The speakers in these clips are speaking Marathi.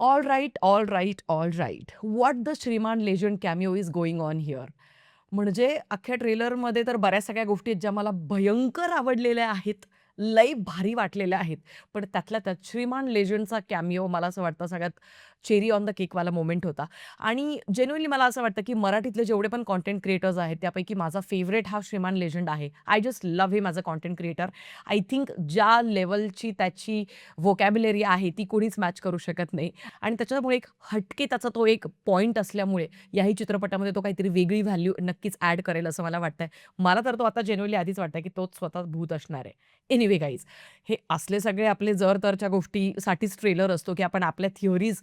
All right, all right, all right. What the Shriman legend cameo is going on here? म्हणजे अख्ख्या ट्रेलरमध्ये तर बऱ्याच सगळ्या गोष्टी आहेत ज्या मला भयंकर आवडलेल्या आहेत. लई भारी वाटलेल्या आहेत. पण त्यातल्या त्यात श्रीमान लेजंडचा कॅमिओ मला असं वाटतं सगळ्यात चेरी ऑन द केकवाला मोमेंट होता. आणि जेन्युइनली मला असं वाटतं, की मराठीतले जेवढे पण कंटेंट क्रिएटर्स आहेत, त्यापैकी माझा फेव्हरेट हा श्रीमान लेजंड आहे. I just love him as a content creator. I think ज्या लेव्हलची त्याची व्होकॅब्युलरी आहे, ती कोणीच मॅच करू शकत नाही. आणि त्याच्यामुळे एक हटके त्याचा तो एक पॉइंट असल्यामुळे याही चित्रपटामध्ये तो काहीतरी वेगळी व्हॅल्यू नक्कीच ॲड करेल असं मला वाटतंय. मला तर तो आता जेन्युइनली आधीच वाटतंय, की तोच स्वतः भूत असणार आहे. एनिवे गाईज, हे असले सगळे आपले जर-तरच्या गोष्टीसाठीच ट्रेलर असतो, की आपण आपल्या थिअरीज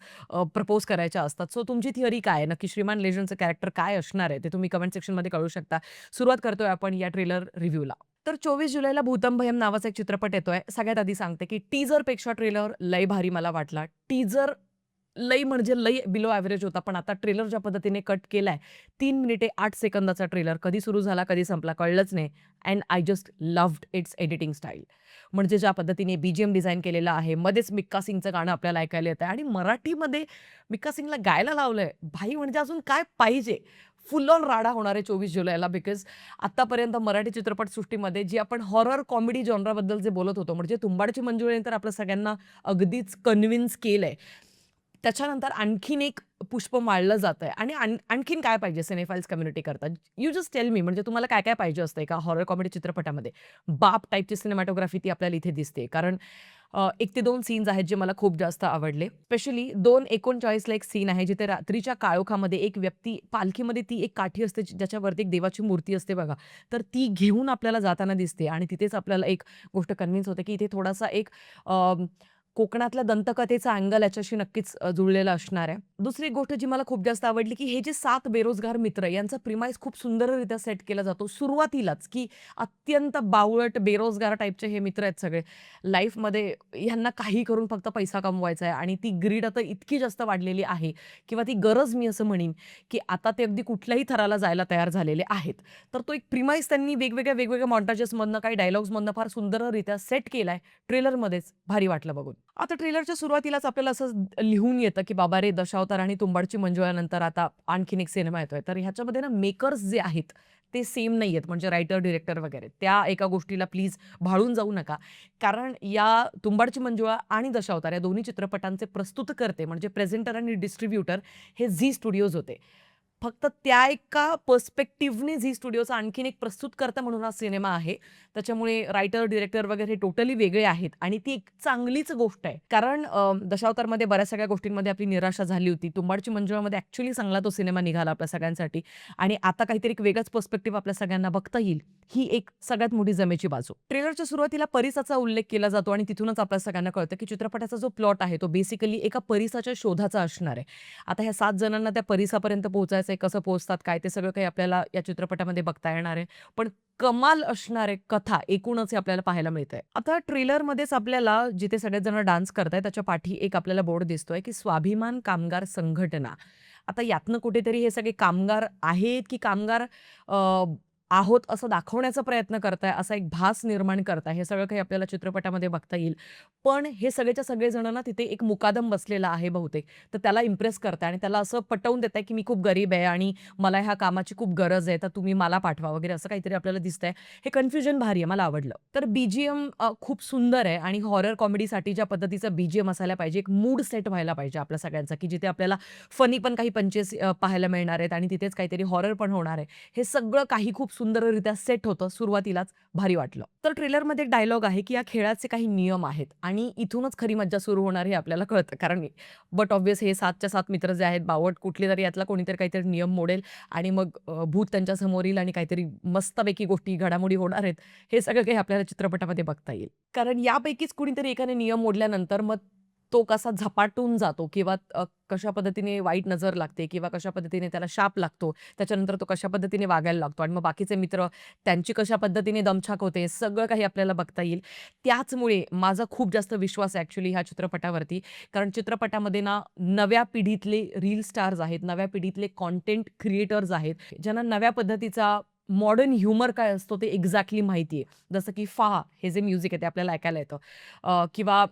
प्रपोज करायच्या असतात. सो तुमची थिअरी काय आहे? नक्की श्रीमान लेजंडचं कॅरेक्टर काय असणार आहे? ते तुम्ही कमेंट सेक्शनमध्ये कळवू शकता. सुरुवात करतोय आपण या ट्रेलर रिव्ह्यूला. तर 24 जुलैला भूतम भयम नावाचा एक चित्रपट येतोय. सगळ्यात आधी सांगते, की टीझरपेक्षा ट्रेलर लय भारी मला वाटला. टीझर लई म्हणजे लई बिलो एव्हरेज होता. पण आता ट्रेलर ज्या पद्धतीने कट केलाय, 3 मिनिटे 8 सेकंदाचा ट्रेलर कधी सुरू झाला, कधी संपला कळलंच नाही. And I just loved its editing style. म्हणजे ज्या पद्धतीने बीजीएम डिझाइन केलेलं आहे, मध्येच मिक्का सिंगचं गाणं आपल्याला ऐकायला येतंय आणि मराठीमध्ये मिक्का सिंगला गायला लावलंय. भाई म्हणजे अजून काय पाहिजे? फुल ऑन राडा होणार आहे 24 जुलैला बिकॉज आत्तापर्यंत मराठी चित्रपटसृष्टीमध्ये जी आपण हॉरर कॉमेडी जॉनराबद्दल जे बोलत होतो, म्हणजे तुंबाडची मंजुळेने तर आपल्या सगळ्यांना अगदीच कन्विन्स केलंय. त्याच्यानंतर आणखीन एक पुष्प माळलं जातंय आणि आणखीन काय पाहिजे सिनेफाइल्स कम्युनिटीकरता? यू जस्ट टेल मी म्हणजे तुम्हाला काय-काय पाहिजे असतं एका हॉरर कॉमेडी चित्रपटामध्ये? बाप टाइपची सिनेमॅटोग्राफी ती आपल्याला इथे दिसते. कारण 1 ते 2 सीन्स आहेत जे मला खूप जास्त आवडले. स्पेशली 2:39 ला एक सीन आहे जिथे रात्रीच्या काळोखामध्ये एक व्यक्ती पालखीमध्ये ती एक काठी असते ज्याच्यावरती एक देवाची मूर्ती असते बघा. तर ती घेऊन आपल्याला जाताना दिसते आणि तिथेच आपल्याला एक गोष्ट कन्विन्स होते, की इथे थोडासा एक कोकणातल्या दंतकथेचा अँगल याच्याशी नक्कीच जुळलेला असणार आहे. दुसरी एक गोष्ट जी मला खूप जास्त आवडली, की हे जे 7 बेरोजगार मित्र यांचा प्रिमाइस खूप सुंदररित्या सेट केला जातो सुरुवातीलाच, की अत्यंत बावळट बेरोजगार टाइपचे हे मित्र आहेत सगळे. लाईफमध्ये ह्यांना काही करून फक्त पैसा कमवायचा आहे आणि ती ग्रीड आता इतकी जास्त वाढलेली आहे किंवा ती गरज मी असं म्हणीन, की आता ते अगदी कुठल्याही थराला जायला तयार झालेले आहेत. तर तो एक प्रिमाइस त्यांनी वेगवेगळ्या मॉन्टाजेसमधनं काही डायलॉग्समधनं फार सुंदररित्या सेट केलाय. ट्रेलरमध्येच भारी वाटलं बघून. आता ट्रेलरच्या सुरुवातीलाच आपल्याला असं लिहून येतं, की बाबा रे! दशावतार आणि तुंबाडची मंजुळानंतर आता आणखीन एक सिनेमा येतोय. तर ह्याच्यामध्ये ना मेकर्स जे आहेत, ते सेम नाहीयेत. म्हणजे रायटर, डिरेक्टर वगैरे. त्या एका गोष्टीला प्लीज भाळून जाऊ नका. कारण या तुंबाडची मंजुळा आणि दशावतार या दोन्ही चित्रपटांचे प्रस्तुतकर्ते म्हणजे प्रेझेंटर आणि डिस्ट्रिब्युटर हे झी स्टुडिओज होते. फक्त त्या एका पर्स्पेक्टिव्हने झी स्टुडिओचा आणखीन एक प्रस्तुतकर्ता म्हणून हा सिनेमा आहे. त्याच्यामुळे रायटर, डिरेक्टर वगैरे हे टोटली वेगळे आहेत आणि ती एक चांगलीच गोष्ट आहे. कारण दशावतारमध्ये बऱ्याच सगळ्या गोष्टींमध्ये आपली निराशा झाली होती. तुंबाडची मंजुळामध्ये ॲक्चुअली चांगला तो सिनेमा निघाला आपल्या सगळ्यांसाठी आणि आता काहीतरी एक वेगळाच पर्स्पेक्टिव्ह आपल्या सगळ्यांना बघता येईल. ही एक सगळ्यात मोठी जमेची बाजू. ट्रेलरच्या सुरुवातीला परिसाचा उल्लेख केला जातो आणि तिथूनच आपल्या सगळ्यांना कळतं, की चित्रपटाचा जो प्लॉट आहे तो बेसिकली एका परिसाच्या शोधाचा असणार आहे. आता ह्या 7 जणांना त्या परिसापर्यंत पोहोचायचंय, कसं पोहोचतात काय ते सगळं काही आपल्याला या चित्रपटामध्ये बघता येणार आहे. पण कमाल असणार आहे कथा एकूणच हे आपल्याला पाहायला मिळतंय. आता ट्रेलरमध्येच आपल्याला जिथे सगळेच जण डान्स करतायत त्याच्या पाठी एक आपल्याला बोर्ड दिसतोय, की स्वाभिमान कामगार संघटना. आता यातनं कुठेतरी हे सगळे कामगार आहेत, की कामगार आहोत असं दाखवण्याचा प्रयत्न करताय, असा एक भास निर्माण करताय. हे सगळं काही आपल्याला चित्रपटामध्ये बघता येईल. पण हे सगळेच्या सगळे जण ना तिथे एक मुकादम बसलेला आहे बहुतेक. तर त्याला इम्प्रेस करताय आणि त्याला असं पटवून देताय, की मी खूप गरीब आहे आणि मला ह्या कामाची खूप गरज आहे, तर तुम्ही मला पाठवा वगैरे असं काहीतरी आपल्याला दिसतंय. हे कन्फ्युजन भारी आहे, मला आवडलं. तर बीजीएम खूप सुंदर आहे आणि हॉरर कॉमेडीसाठी ज्या पद्धतीचा बीजीएम असायला पाहिजे, एक मूड सेट व्हायला पाहिजे आपल्या सगळ्यांचा, की जिथे आपल्याला फनी पण काही पंचेस पाहायला मिळणार आहेत आणि तिथेच काहीतरी हॉरर पण होणार आहे. हे सगळं काही खूप सुंदररित्या सेट होतं. सुरुवातीलाच भारी वाटलं. तर ट्रेलरमध्ये एक डायलॉग आहे, की या खेळाचे काही नियम आहेत आणि इथूनच खरी मज्जा सुरू होणार हे आपल्याला कळतं. कारण बट ऑब्व्हियस हे 7च्या 7 मित्र जे आहेत बावट कुठलीतरी यातला कोणीतरी काहीतरी नियम मोडेल आणि मग भूत त्यांच्या समोर येईल आणि काहीतरी मस्तपैकी गोष्टी घडामोडी होणार आहेत. हे सगळं काही आपल्याला चित्रपटामध्ये बघता येईल. कारण यापैकीच कुणीतरी एकाने नियम मोडल्यानंतर मग तो कसा झपाटून जातो किंवा कशा पद्धतीने वाईट नजर लागते किंवा कशा पद्धतीने त्याला शाप लागतो. त्याच्यानंतर तो कशा पद्धतीने वागायला लागतो आणि मग बाकीचे मित्र त्यांची कशा पद्धतीने दमछाक होते, सगळं काही आपल्याला बघता येईल. त्याचमुळे माझा खूप जास्त विश्वास आहे ॲक्चुअली ह्या चित्रपटावरती. कारण चित्रपटामध्ये ना नव्या पिढीतले रील स्टार्स आहेत, नव्या पिढीतले कंटेंट क्रिएटर्स आहेत, ज्यांना नव्या पद्धतीचा मॉडर्न ह्युमर काय असतो ते एक्झॅक्टली माहिती आहे. जसं की हे जे म्युझिक आहे ते आपल्याला ऐकायला येतं किंवा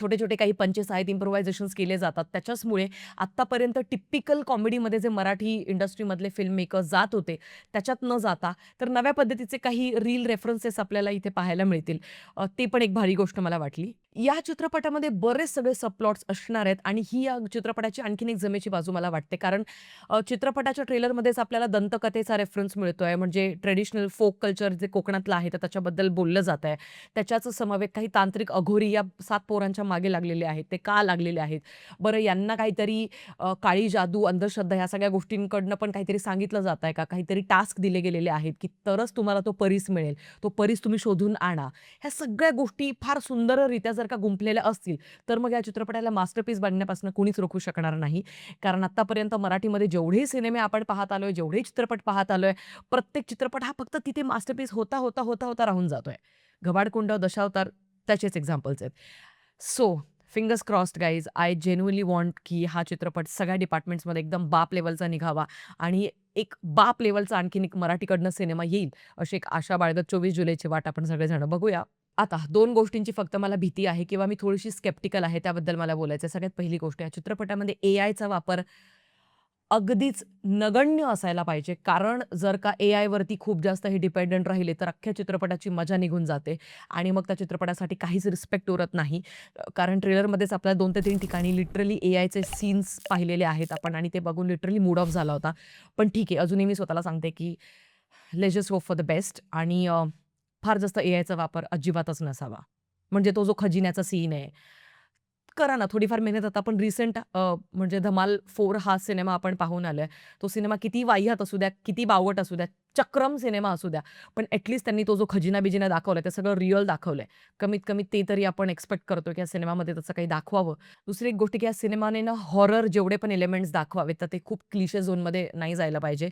छोटे-छोटे काही पंचेस आहेत, इम्प्रोव्हायझेशन्स केले जातात. त्याच्याचमुळे आत्तापर्यंत टिपिकल कॉमेडीमध्ये जे मराठी इंडस्ट्रीमधले फिल्म मेकर्स जात होते, त्याच्यात न जाता तर नव्या पद्धतीचे काही रील रेफरन्सेस आपल्याला इथे पाहायला मिळतील. ते पण एक भारी गोष्ट मला वाटली. या चित्रपटामध्ये बरेच सगळे सबप्लॉट्स असणार आहेत आणि ही या चित्रपटाची आणखीन एक जमेची बाजू मला वाटते. कारण चित्रपटाच्या ट्रेलरमध्येच आपल्याला दंतकथेचा रेफरन्स मिळतोय. म्हणजे ट्रेडिशनल फोक कल्चर जे कोकणातलं आहे, तर त्याच्याबद्दल बोललं जातंय. त्याच्याच समवेत काही तांत्रिक अघोरी या 7 पोरांच्या मागे लागलेले आहेत. ते का लागलेले आहेत? बरं यांना काहीतरी काळी जादू, अंधश्रद्धा ह्या सगळ्या गोष्टींकडनं पण काहीतरी सांगितलं जातंय का? काहीतरी टास्क दिले गेलेले आहेत, की तरच तुम्हाला तो परीस मिळेल. तो परीस तुम्ही शोधून आणा. ह्या सगळ्या गोष्टी फार सुंदररित्या जर का गुंफलेल्या असतील, तर मग या चित्रपटाला मास्टरपीस बनण्यापासून कोणीच रोखू शकणार नाही. कारण आत्तापर्यंत मराठीमध्ये जेवढेही सिनेमे आपण पाहत आलोय, जेवढेही चित्रपट पाहत आलोय, प्रत्येक चित्रपट हा फक्त तिथे मास्टरपीस होता राहून जातोय. घबाडकुंड, दशावतार त्याचेच एक्झाम्पल्स आहेत. So fingers crossed guys. I genuinely want की हा चित्रपट सगळ्या डिपार्टमेंट्समध्ये एकदम बाप लेव्हलचा निघावा आणि एक बाप लेव्हलचा आणखीन एक मराठीकडनं सिनेमा येईल, अशी एक आशा बाळगत 24 जुलैची वाट आपण सगळेजण बघूया. आता 2 गोष्टींची फक्त मला भीती आहे किंवा मी थोडीशी स्केप्टिकल आहे त्याबद्दल मला बोलायचं आहे. सगळ्यात पहिली गोष्ट या चित्रपटामध्ये एआयचा वापर अगदीच नगण्य असायला पाहिजे. कारण जर का एआयवरती खूप जास्त हे डिपेंडंट राहिले, तर अख्ख्या चित्रपटाची मजा निघून जाते आणि मग त्या चित्रपटासाठी काहीच रिस्पेक्ट उरत नाही. कारण ट्रेलरमध्येच आपल्याला 2 ते 3 ठिकाणी लिटरली एआयचे सीन्स पाहिलेले आहेत आपण आणि ते बघून लिटरली मूड ऑफ झाला होता. पण ठीक आहे, अजूनही मी स्वतःला सांगते, की let's just hope for the best आणि फार जास्त एआयचा वापर अजिबातच नसावा. म्हणजे तो जो खजिन्याचा सीन आहे, करा ना थोडीफार मेहनत. आता आपण रिसेंट म्हणजे धमाल 4 हा सिनेमा आपण पाहून आलोय. तो सिनेमा किती वाह्यात असू द्या, किती बावट असू द्या, चक्रम सिनेमा असू द्या, पण त्यांनी तो जो खजिना-बिजिना दाखवलाय, ते सगळं रिअल दाखवलंय. कमीत कमी ते तरी आपण एक्स्पेक्ट करतो, की या सिनेमामध्ये तसं काही दाखवावं. दुसरी एक गोष्ट, की या सिनेमाने ना हॉरर जेवढे पण एलिमेंट्स दाखवावेत, तर ते खूप क्लिशे झोनमध्ये नाही जायला पाहिजे.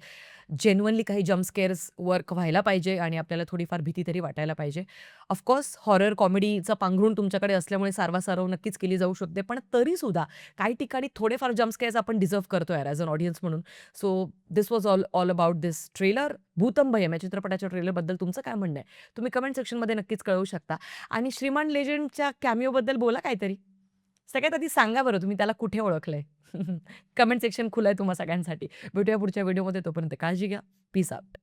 जेन्युइनली काही जंप स्केअर्स वर्क व्हायला पाहिजे आणि आपल्याला थोडीफार भीती तरी वाटायला पाहिजे. ऑफकोर्स हॉरर कॉमेडीचा पांघरूण तुमच्याकडे असल्यामुळे सारवासारव नक्कीच केली जाऊ शकते. पण तरीसुद्धा काही ठिकाणी थोडेफार जंप स्केअर्स आपण डिझर्व्ह करतो यार ॲज अन ऑडियन्स म्हणून. So this was all all about this trailer. Bhootam Bhayam या चित्रपटाच्या ट्रेलरबद्दल तुमचं काय म्हणणं आहे? तुम्ही कमेंट सेक्शनमध्ये नक्कीच कळवू शकता. आणि श्रीमान लेजेंडच्या कॅमिओबद्दल बोला काहीतरी. सगळ्यात आधी सांगा बरं तुम्ही त्याला कुठे ओळखलंय? कमेंट सेक्शन खुलं आहे तुम्हा सगळ्यांसाठी. भेटूया पुढच्या व्हिडिओमध्ये. तोपर्यंत काळजी घ्या. Peace out.